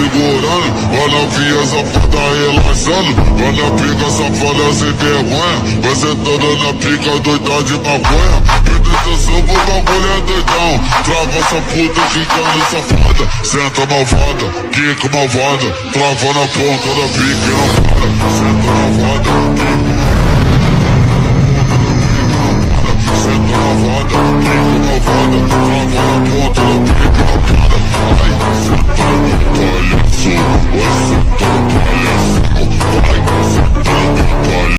Segurando, olha a via safada relaxando. Olha a pica safada sem vergonha, vai sentando na pica doida de maconha. Presta atenção que o bagulho é doidão. Trava essa puta ficando safada. Senta malvada, quica malvada, trava na ponta da pica e não para. Senta malvada.